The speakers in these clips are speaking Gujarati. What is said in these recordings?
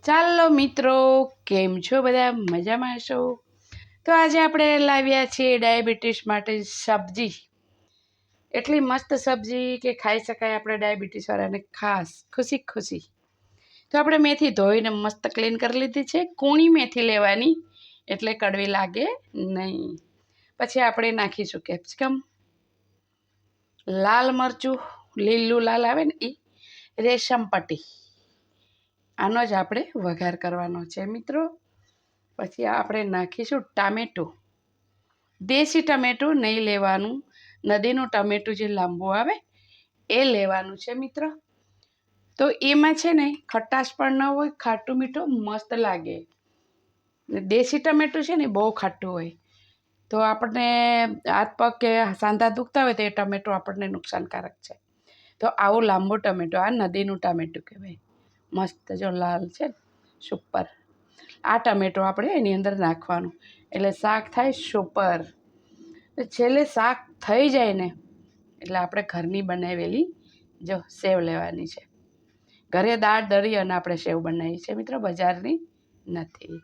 ચાલો મિત્રો, કેમ છો બધા? મજામાં છો? તો આજે આપણે લાવ્યા છીએ ડાયાબિટીસ માટે સબ્જી. એટલી મસ્ત સબ્જી કે ખાઈ શકાય આપણે ડાયાબિટીસવાળાને ખાસ ખુશી. તો આપણે મેથી ધોઈને મસ્ત ક્લીન કરી લીધી છે. કૂણી મેથી લેવાની એટલે કડવી લાગે નહીં. પછી આપણે નાખીશું કેપ્સિકમ, લાલ મરચું, લીલું લાલ આવે ને એ, રેશમ પટ્ટી. આનો જ આપણે વઘાર કરવાનો છે મિત્રો. પછી આપણે નાખીશું ટામેટું. દેશી ટમેટું નહીં લેવાનું, નદીનું ટમેટું જે લાંબુ આવે એ લેવાનું છે મિત્રો. તો એમાં છે ને ખટાશ પણ ન હોય, ખાટું મીઠું મસ્ત લાગે. દેશી ટમેટું છે ને બહુ ખાટું હોય, તો આપણને હાથ પગ કે સાંધા દુખતા હોય તો એ ટમેટું આપણને નુકસાનકારક છે. તો આવું લાંબુ ટમેટું, આ નદીનું ટામેટું કહેવાય. મસ્ત જો લાલ છે સુપર. આ ટમેટો આપણે એની અંદર નાખવાનું એટલે શાક થાય સુપર. છેલ્લે શાક થઈ જાય ને એટલે આપણે ઘરની બનાવેલી જો સેવ લેવાની છે. ઘરે દાળ દળી અને આપણે સેવ બનાવી છે મિત્રો, બજારની નથી.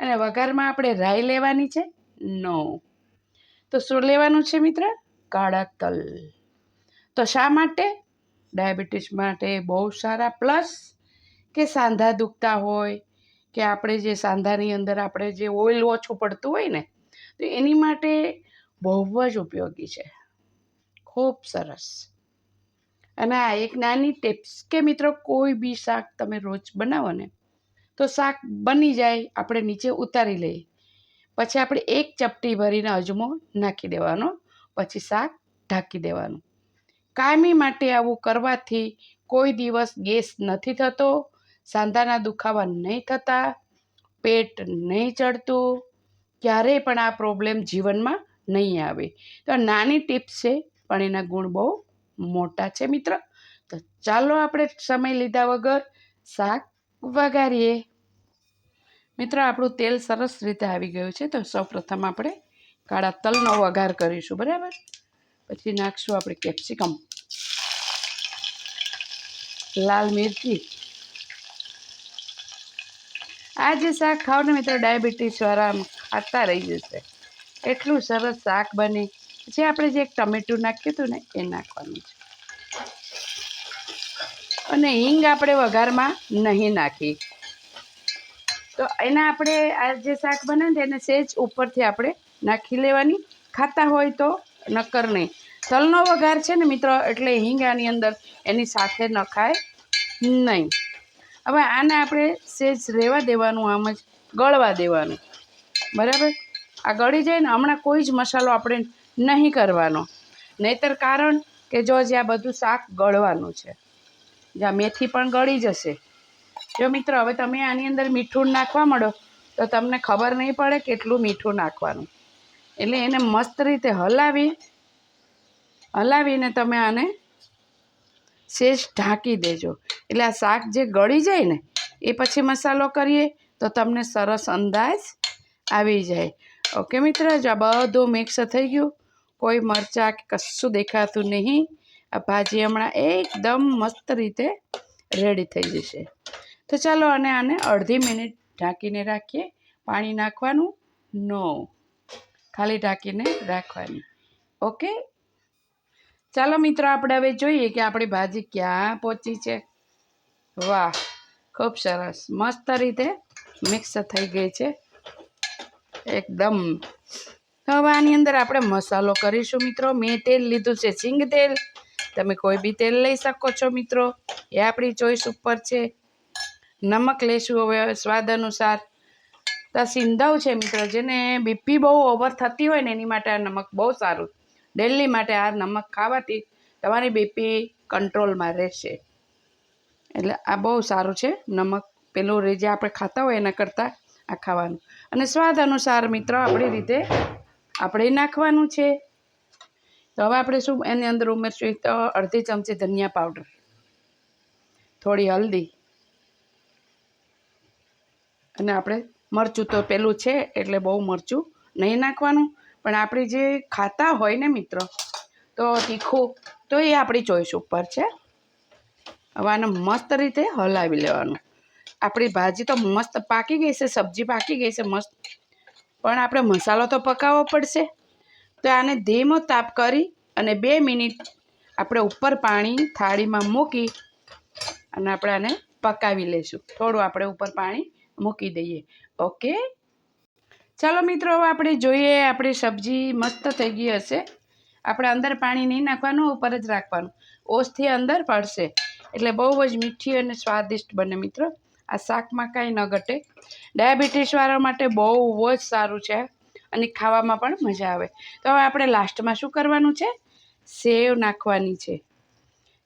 અને વઘારમાં આપણે રાઈ લેવાની છે નો. તો શું લેવાનું છે મિત્ર? કાળા તલ. તો શા માટે? ડાયાબિટીસ માટે બહુ સારા. પ્લસ કે સાંધા દુખતા હોય કે આપણે જે સાંધાની અંદર આપણે જે ઓઇલ ઓછું પડતું હોય ને, તો એની માટે બહુ જ ઉપયોગી છે. ખૂબ સરસ. અને આ એક નાની ટિપ્સ કે મિત્રો, કોઈ બી શાક તમે રોજ બનાવો ને તો શાક બની જાય, આપણે નીચે ઉતારી લઈએ, પછી આપણે એક ચપટી ભરીને અજમો નાખી દેવાનો, પછી શાક ઢાંકી દેવાનું. કાયમી માટે આવું કરવાથી કોઈ દિવસ ગેસ નથી થતો, સાંધાના દુખાવા નહીં થતા, પેટ નહીં ચડતું, ક્યારેય પણ આ પ્રોબ્લેમ જીવનમાં નહીં આવે. તો નાની ટિપ્સ છે પણ એના ગુણ બહુ મોટા છે મિત્ર. તો ચાલો આપણે સમય લીધા વગર શાક વઘારીએ. મિત્ર, આપણું તેલ સરસ રીતે આવી ગયું છે. તો સૌપ્રથમ આપણે કાળા તલનો વઘાર કરીશું, બરાબર. પછી નાખશું આપણે કેપ્સિકમ, લાલ મિરચી. આ જે શાક ખાવ ને મિત્રો, ડાયાબિટીસવાળા ખાતા રહી જશે, એટલું સરસ શાક બને. પછી આપણે જે એક ટમેટું નાખ્યું હતું ને એ નાખવાનું છે. અને હિંગ આપણે વઘારમાં નહીં નાખી. તો એના આપણે આ જે શાક બને ને એને સેજ ઉપરથી આપણે નાખી લેવાની. ખાતા હોય તો, નક્કર નહીં. તલનો વઘાર છે ને મિત્રો, એટલે હિંગ આની અંદર એની સાથે નખાય નહીં. હવે આને આપણે સેજ રહેવા દેવાનું, આમ જ ગળવા દેવાનું, બરાબર. આ ગળી જાય ને, હમણાં કોઈ જ મસાલો આપણે નહીં કરવાનો, નહીંતર કારણ કે જો જ્યાં બધું શાક ગળવાનું છે, જ્યાં મેથી પણ ગળી જશે. જો મિત્રો, હવે તમે આની અંદર મીઠું નાખવા માંડો તો તમને ખબર નહીં પડે કેટલું મીઠું નાખવાનું. એટલે એને મસ્ત રીતે હલાવીને તમે આને શેષ ઢાંકી દેજો. એટલે આ શાક જે ગળી જાય ને એ પછી મસાલો કરીએ તો તમને સરસ અંદાજ આવી જાય. ઓકે મિત્ર, જો આ બધું મિક્સ થઈ ગયું, કોઈ મરચાં કે કશું દેખાતું નહીં. આ ભાજી હમણાં એકદમ મસ્ત રીતે રેડી થઈ જશે. તો ચાલો આને અડધી મિનિટ ઢાંકીને રાખીએ. પાણી નાખવાનું નો, ખાલી ઢાંકીને રાખવાની. ઓકે, ચાલો મિત્રો, આપણે હવે જોઈએ કે આપણી ભાજી ક્યાં પહોંચી છે. વાહ, ખૂબ સરસ, મસ્ત રીતે મિક્સ થઈ ગઈ છે એકદમ. હવે આની અંદર આપણે મસાલો કરીશું મિત્રો. મેં તેલ લીધું છે સિંગ તેલ. તમે કોઈ બી તેલ લઈ શકો છો મિત્રો, એ આપણી ચોઈસ ઉપર છે. નમક લઈશું હવે સ્વાદ અનુસાર. તો સિંધાવ છે મિત્રો, જેને બીપી બહુ ઓવર થતી હોય ને એની માટે આ નમક બહુ સારું. ડેલી માટે આ નમક ખાવાથી તમારી બીપી કંટ્રોલમાં રહેશે. એટલે આ બહુ સારું છે નમક. પેલું જે આપણે ખાતા હોય એના કરતાં આ ખાવાનું. અને સ્વાદ અનુસાર મિત્રો આપણી રીતે આપણે નાખવાનું છે. તો હવે આપણે શું એની અંદર ઉમેરશું? તો અડધી ચમચી ધનિયા પાવડર, થોડી હલ્દી, અને આપણે મરચું તો પેલું છે એટલે બહુ મરચું નહીં નાખવાનું. પણ આપણે જે ખાતા હોય ને મિત્રો તો તીખું, તો એ આપણી ચોઈસ ઉપર છે. હવે આને મસ્ત રીતે હલાવી લેવાનું. આપણી ભાજી તો મસ્ત પાકી ગઈ છે, સબ્જી પાકી ગઈ છે મસ્ત, પણ આપણે મસાલો તો પકાવવો પડશે. તો આને ધીમો તાપ કરી અને 2 મિનિટ આપણે ઉપર પાણી થાળીમાં મૂકી અને આપણે આને પકાવી લઈશું. થોડું આપણે ઉપર પાણી મૂકી દઈએ. ઓકે, ચાલો મિત્રો, હવે આપણે જોઈએ. આપણી સબ્જી મસ્ત થઈ ગઈ હશે. આપણે અંદર પાણી નહીં નાખવાનું, ઉપર જ રાખવાનું. ઓછથી અંદર પડશે એટલે બહુ જ મીઠી અને સ્વાદિષ્ટ બને મિત્રો. આ શાકમાં કાંઈ ન ઘટે. ડાયાબિટીસવાળા માટે બહુ જ સારું છે અને ખાવામાં પણ મજા આવે. તો હવે આપણે લાસ્ટમાં શું કરવાનું છે? સેવ નાખવાની છે.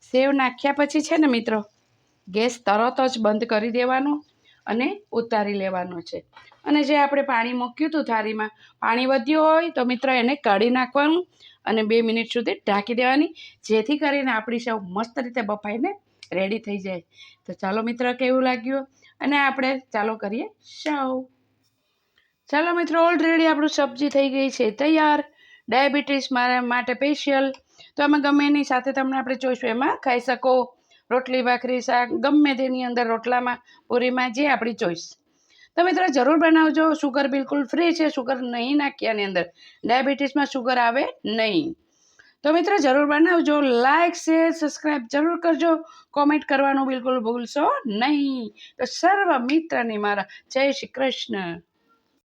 સેવ નાખ્યા પછી છે ને મિત્રો, ગેસ તરત જ બંધ કરી દેવાનો અને ઉતારી લેવાનો છે. અને જે આપણે પાણી મૂક્યું હતું થાળીમાં, પાણી વધ્યું હોય તો મિત્રો એને કાઢી નાખવાનું અને 2 મિનિટ સુધી ઢાંકી દેવાની, જેથી કરીને આપણી સેવ મસ્ત રીતે બફાઈને રેડી થઈ જાય. તો ચાલો મિત્રો, કેવું લાગ્યું? અને આપણે ચાલો કરીએ સર્વ. ચાલો મિત્રો, ઓલરેડી આપણું સબ્જી થઈ ગઈ છે તૈયાર, ડાયાબિટીસ માટે સ્પેશિયલ. તો આમાં ગમે એની સાથે તમને આપણે જોઈશું એમાં ખાઈ શકો. રોટલી, ભાખરી, શાક, ગમે તેની અંદર, રોટલામાં, પૂરીમાં, જે આપણી ચોઈસ. તો મિત્રો જરૂર બનાવજો. શુગર બિલકુલ ફ્રી છે, શુગર નહીં નાખીએ આની અંદર. ડાયાબિટીસમાં શુગર આવે નહીં. તો મિત્રો જરૂર બનાવજો. લાઇક, શેર, સબસ્ક્રાઈબ જરૂર કરજો. કોમેન્ટ કરવાનું બિલકુલ ભૂલશો નહીં. તો સર્વ મિત્રને મારા જય શ્રી કૃષ્ણ.